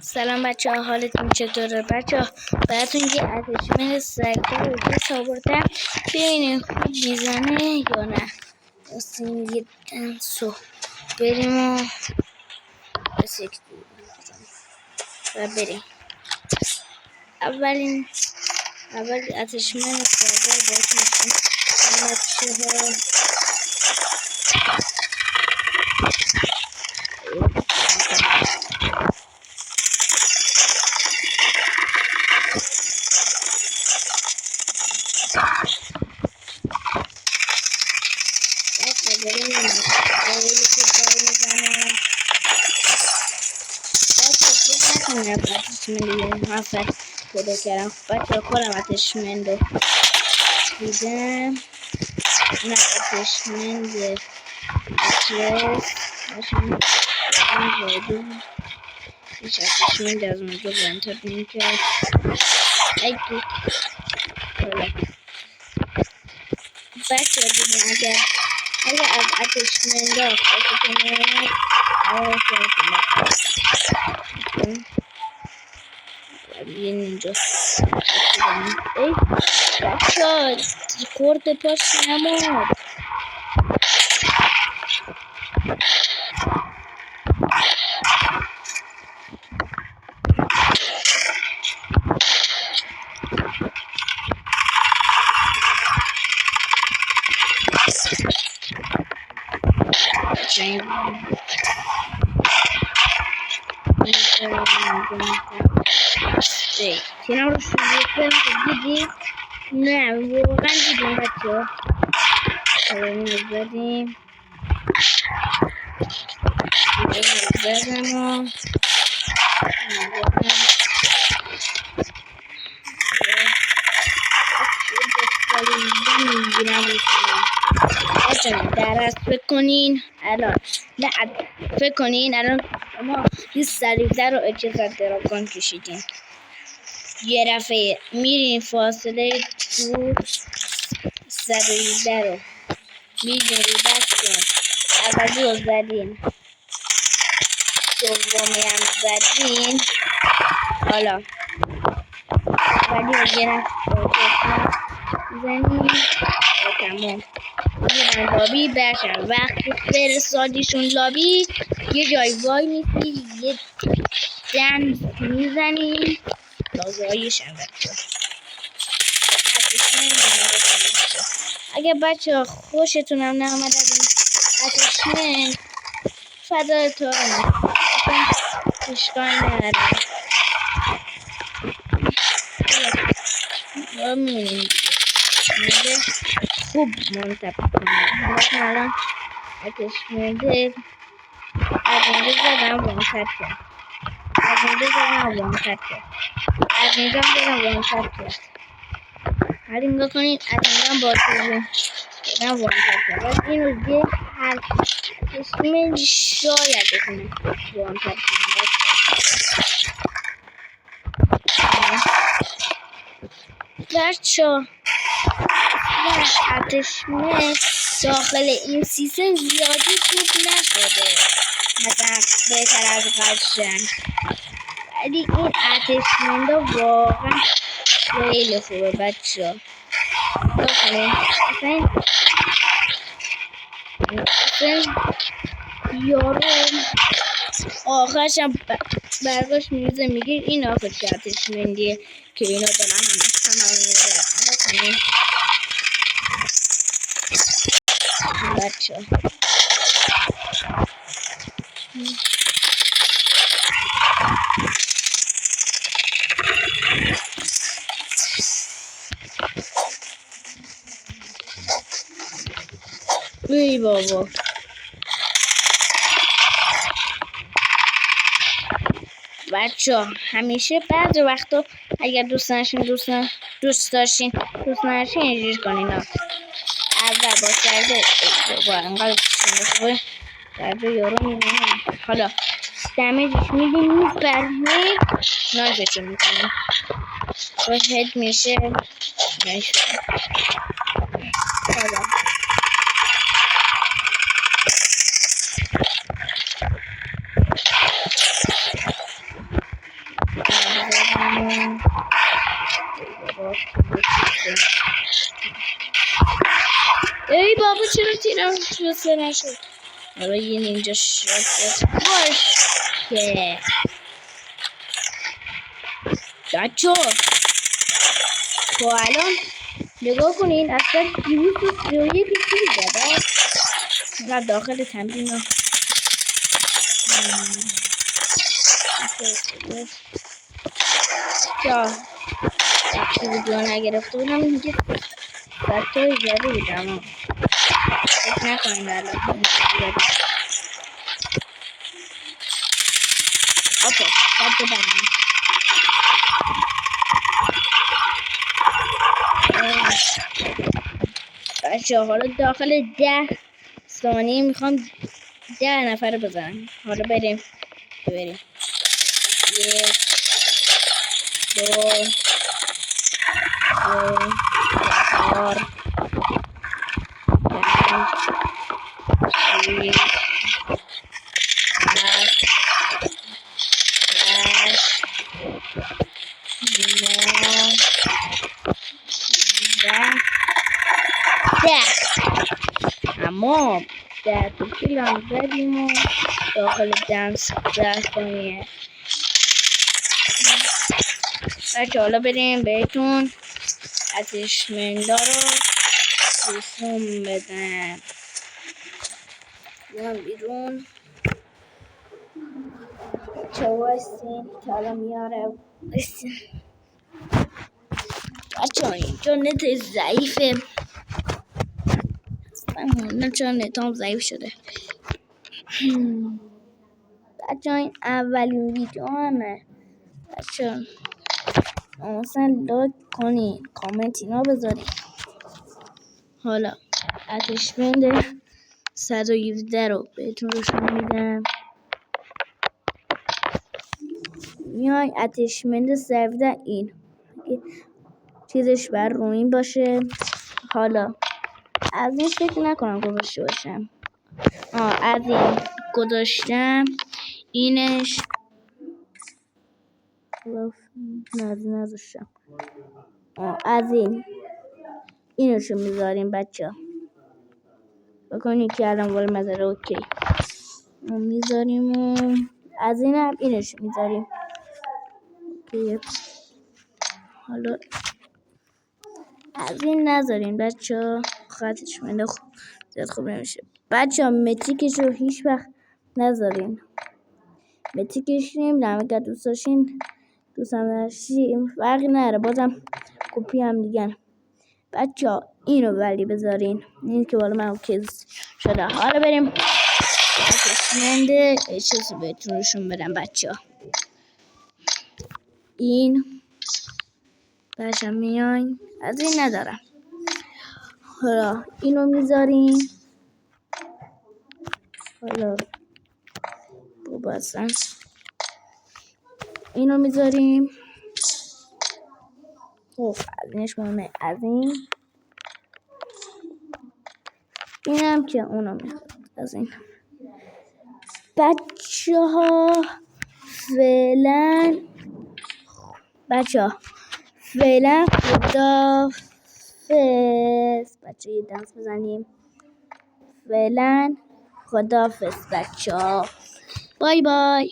سلام بچه ها، حالتون چطوره بچه ها؟ براتون یه اتچمنت سریعتر رو دوست آوردم ببینیم خوب میزنه یا نه. راستین یه دنسو بریم و بس یک و بریم. اول اتچمنت سریعتر باید میشیم بچه ها. آفر پیدا کردم بچه خودم اتشمند رو دیدم. نه اتشمند اترس هیچ اتشمند از اونجا بلندتر نمیکرد. بچه دیدیم اگر از اتشمند ها خوشتون نمید یه اینجا ای بچه ها خورد پاش نماد. اینا رو شروع دیدیم؟ نه واقعا دیدیم بچه ها. اینو زدیم درست فکر کنین الان نه فکر کنین الان ما این سریعتر رو اجازت دراگان کشیدیم. یه رفعه میرین فاصله دور سریعتر رو میگیری بچه. اولی رو زدین، دومی هم زدین. حالا اولی رو یه رفعه زنین تمام میرن لابی برشن. وقتی فرستادیشون لابی یه جای وای میسی یه دن میزنی لازایشن بچه. اگه بچه خوشتونم نامد از این اتشمنت فضای تو اشکال نداره ما میبینیم خوب منتبه کنیم. مثلا الان اتشمنت از اینجا زدم وانتر کرد، از اینجا زدم وانتر کرد، از اینجا زدم وانتر کرد. هر اینگاه کنین از اینجا با توجه زدم وانتر کرد. باید این رو دیگه هر اتشمنت شاید بکنیم وانتر کنیم. بچه اتشمنت داخل این سیستم زیادی خوب نشده مثلا بهتر از قبل، ولی این اتشمنت واقعا خیلی خوبه بچه. اصلا یارو آخرش هم برگاش میریزه میگه این آخرش اتشمنتیه که اینا دارن همه میریزه بچه. ای بابا بچه همیشه بعض وقتا اگر دوست داشتین اینجوری کنین. اول با سرده با انقدر خوبه سرده یارو میدونیم. حالا دمیجش میدیم میفرمید نایفشو میکنیم باید میشه نایفشو. حالا ای بابا چرا تیرم واسه نشد. حالا یه اینجا شد باش که بچه تو الان نگاه کنین اصلا 231 تیر زده در داخل تمرین ها یا وقتی ویدیو نگرفته بودم میگه بچه زیاده بودم فکر نکنیم الان اوکی باید ببرم بچه حالا داخل 10 ثانیه میخوام 10 نفر بزنم. حالا بریم 1 2 3 4 5 6 اما 10 تا کیل هم زدیم و داخل 10 ثانیه. بچه حالا بریم بهتون آتشمندا رو رسوم بدم. بیام بیرون چه وایسین که حالا میاره بسین بچه ها اینجا نت ضعیفه نه چرا نتام ضعیف شده. بچه ها این اولین ویدیو همه بچه ها مثلا لایک کنین کامنت اینا بذارین. حالا آتشمند 117 رو بهتون روشون میدم. میای آتشمند 117 این چیزش بر روین باشه. حالا از این فکر نکنم گذاشته باشم. از این گذاشتم اینش نه از این نذاشتم. از اینشو میذاریم بچه ها بکنید که الان وال مزاره اوکی میذاریم و از این هم اینشو میذاریم اوکی. حالا از این نذاریم بچه ها خطش منده زیاد خوب نمیشه. بچه ها متیکش رو هیچ وقت نذارین. متیکش نمیدونم اگر دوست داشتین دوست هم داشتین فرقی نره بازم کپی هم دیگن. بچه ها اینو ولی بذارین این که بالا من اوکی شده. حالا بریم آتشمند چیزی بهتون روشون بدم بچه ها. این بچه ها میاین از این ندارم. حالا اینو میذاریم. حالا بازم اینو میذاریم. خب از اینش مهمه از اینم که اونو میخواد از این. بچه ها فعلا خداحافظ. بچه یه دنس بزنیم. فعلا خداحافظ بچه ها. بای بای.